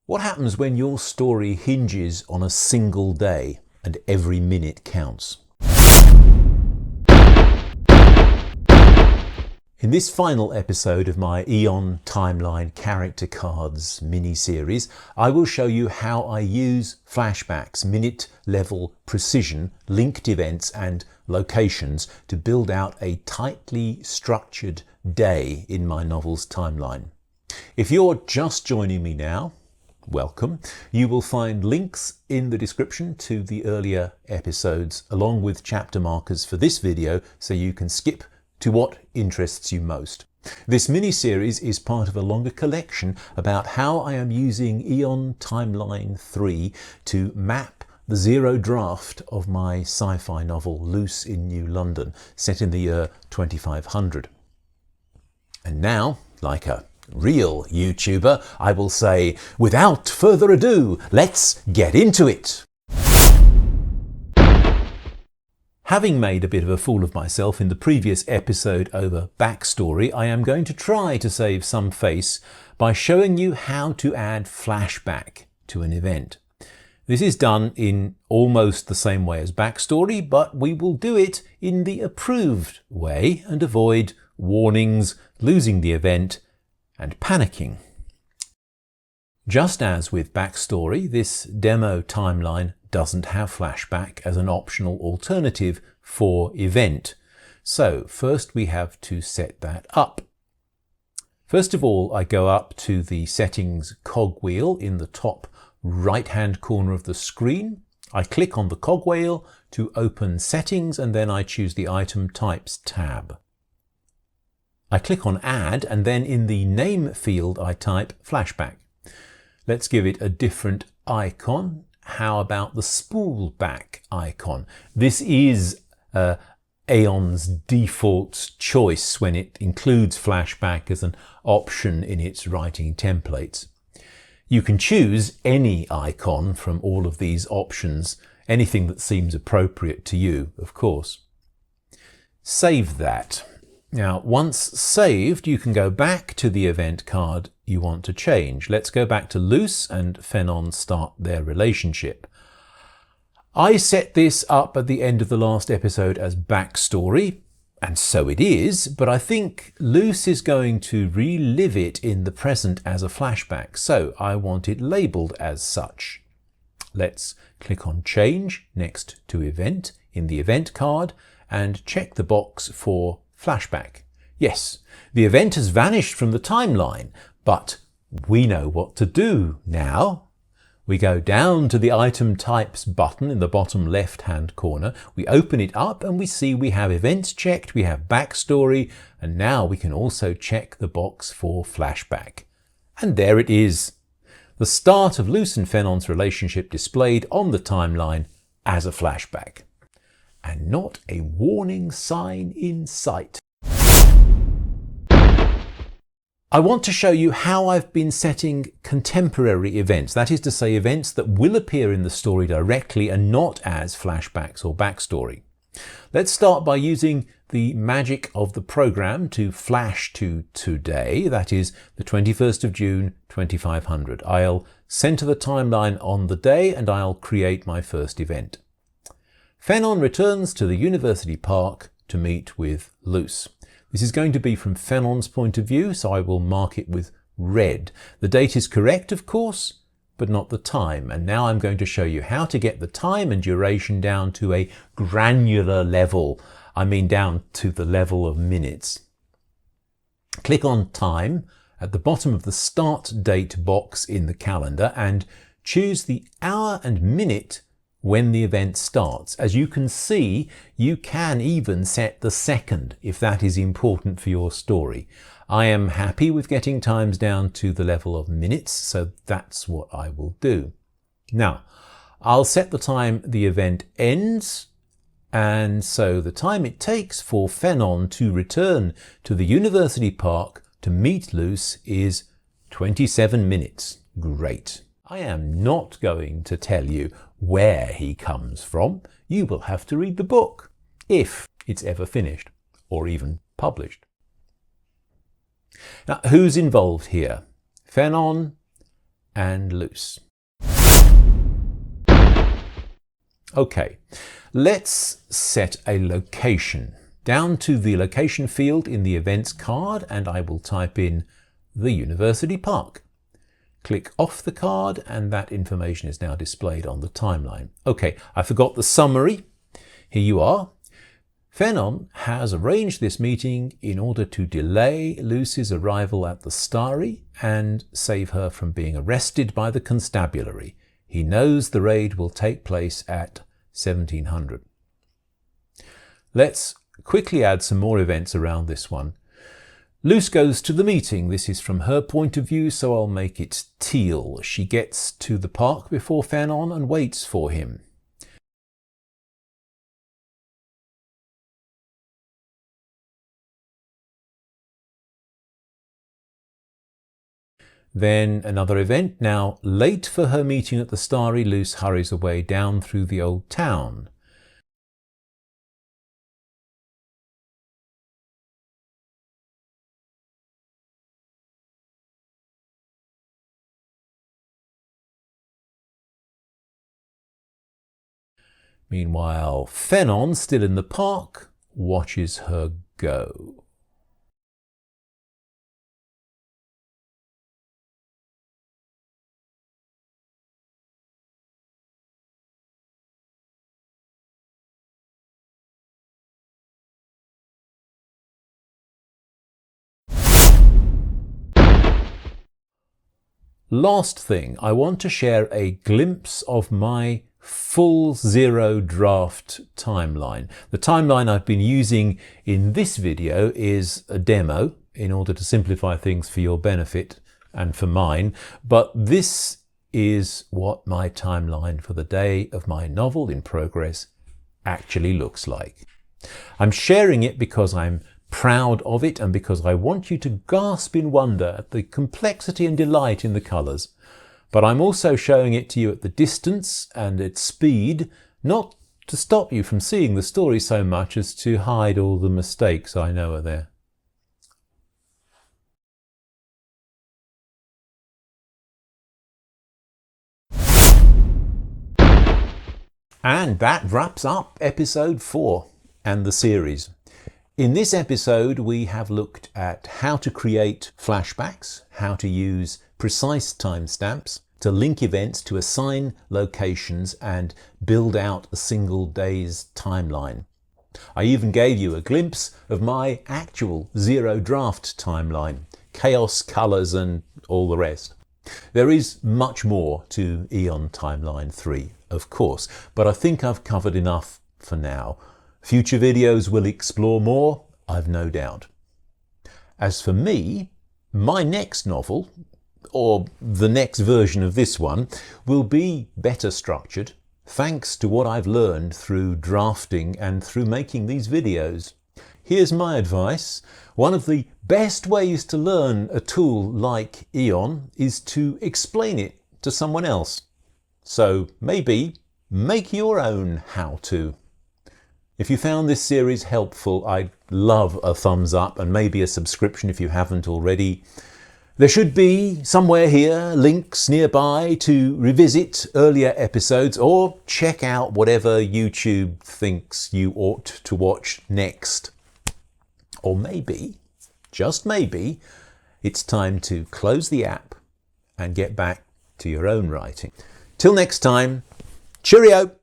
What happens when your story hinges on a single day and every minute counts? In this final episode of my Aeon Timeline character cards mini-series, I will show you how I use flashbacks, minute-level precision, linked events and locations to build out a tightly structured day in my novel's timeline. If you're just joining me now, welcome. You will find links in the description to the earlier episodes along with chapter markers for this video so you can skip to what interests you most. This mini-series is part of a longer collection about how I am using Aeon Timeline 3 to map the zero draft of my sci-fi novel Loose in New London, set in the year 2500. And now, like a real YouTuber, I will say, without further ado, let's get into it! Having made a bit of a fool of myself in the previous episode over backstory, I am going to try to save some face by showing you how to add flashback to an event. This is done in almost the same way as backstory, but we will do it in the approved way and avoid warnings, losing the event, and panicking. Just as with backstory, this demo timeline doesn't have flashback as an optional alternative for event. So first we have to set that up. First of all, I go up to the settings cogwheel in the top right-hand corner of the screen. I click on the cogwheel to open settings and then I choose the item types tab. I click on add and then in the name field I type flashback. Let's give it a different icon. How about the spool back icon? This is Aeon's default choice when it includes flashback as an option in its writing templates. You can choose any icon from all of these options, anything that seems appropriate to you, of course. Save that. Now, once saved, you can go back to the event card you want to change. Let's go back to Luce and Phenon start their relationship. I set this up at the end of the last episode as backstory, and so it is, but I think Luce is going to relive it in the present as a flashback, so I want it labelled as such. Let's click on Change next to Event in the event card and check the box for flashback. Yes, the event has vanished from the timeline, but we know what to do now. We go down to the item types button in the bottom left-hand corner. We open it up and we see we have events checked, we have backstory, and now we can also check the box for flashback. And there it is. The start of Luce and Phenon's relationship displayed on the timeline as a flashback. And not a warning sign in sight. I want to show you how I've been setting contemporary events, that is to say events that will appear in the story directly and not as flashbacks or backstory. Let's start by using the magic of the program to flash to today, that is the 21st of June 2500. I'll center the timeline on the day and I'll create my first event. Phenon returns to the University Park to meet with Luce. This is going to be from Phenon's point of view, so I will mark it with red. The date is correct, of course, but not the time. And now I'm going to show you how to get the time and duration down to a granular level. I mean down to the level of minutes. Click on Time at the bottom of the Start Date box in the calendar and choose the hour and minute when the event starts. As you can see, you can even set the second if that is important for your story. I am happy with getting times down to the level of minutes, so that's what I will do. Now, I'll set the time the event ends, and so the time it takes for Phenon to return to the University Park to meet Luce is 27 minutes. Great. I am not going to tell you where he comes from. You will have to read the book, if it's ever finished, or even published. Now, who's involved here? Phenon and loose. Okay, let's set a location. Down to the location field in the events card, and I will type in the University Park. Click off the card and that information is now displayed on the timeline. Okay, I forgot the summary. Here you are. Phenon has arranged this meeting in order to delay Lucy's arrival at the Starry and save her from being arrested by the constabulary. He knows the raid will take place at 1700. Let's quickly add some more events around this one. Luce goes to the meeting. This is from her point of view, so I'll make it teal. She gets to the park before Phenon and waits for him. Then another event. Now, late for her meeting at the Starry, Luce hurries away down through the old town. Meanwhile, Phenon, still in the park, watches her go. Last thing, I want to share a glimpse of my full zero draft timeline. The timeline I've been using in this video is a demo in order to simplify things for your benefit and for mine, but this is what my timeline for the day of my novel in progress actually looks like. I'm sharing it because I'm proud of it and because I want you to gasp in wonder at the complexity and delight in the colours. But I'm also showing it to you at the distance and at speed, not to stop you from seeing the story so much as to hide all the mistakes I know are there. And that wraps up episode 4 and the series. In this episode, we have looked at how to create flashbacks, how to use precise timestamps to link events to assign locations and build out a single day's timeline. I even gave you a glimpse of my actual zero draft timeline, chaos, colours and all the rest. There is much more to Aeon Timeline 3, of course, but I think I've covered enough for now. Future videos will explore more, I've no doubt. As for me, my next novel, or the next version of this one, will be better structured, thanks to what I've learned through drafting and through making these videos. Here's my advice. One of the best ways to learn a tool like Aeon is to explain it to someone else. So maybe make your own how-to. If you found this series helpful, I'd love a thumbs up and maybe a subscription if you haven't already. There should be somewhere here links nearby to revisit earlier episodes or check out whatever YouTube thinks you ought to watch next. Or maybe, just maybe, it's time to close the app and get back to your own writing. Till next time, cheerio!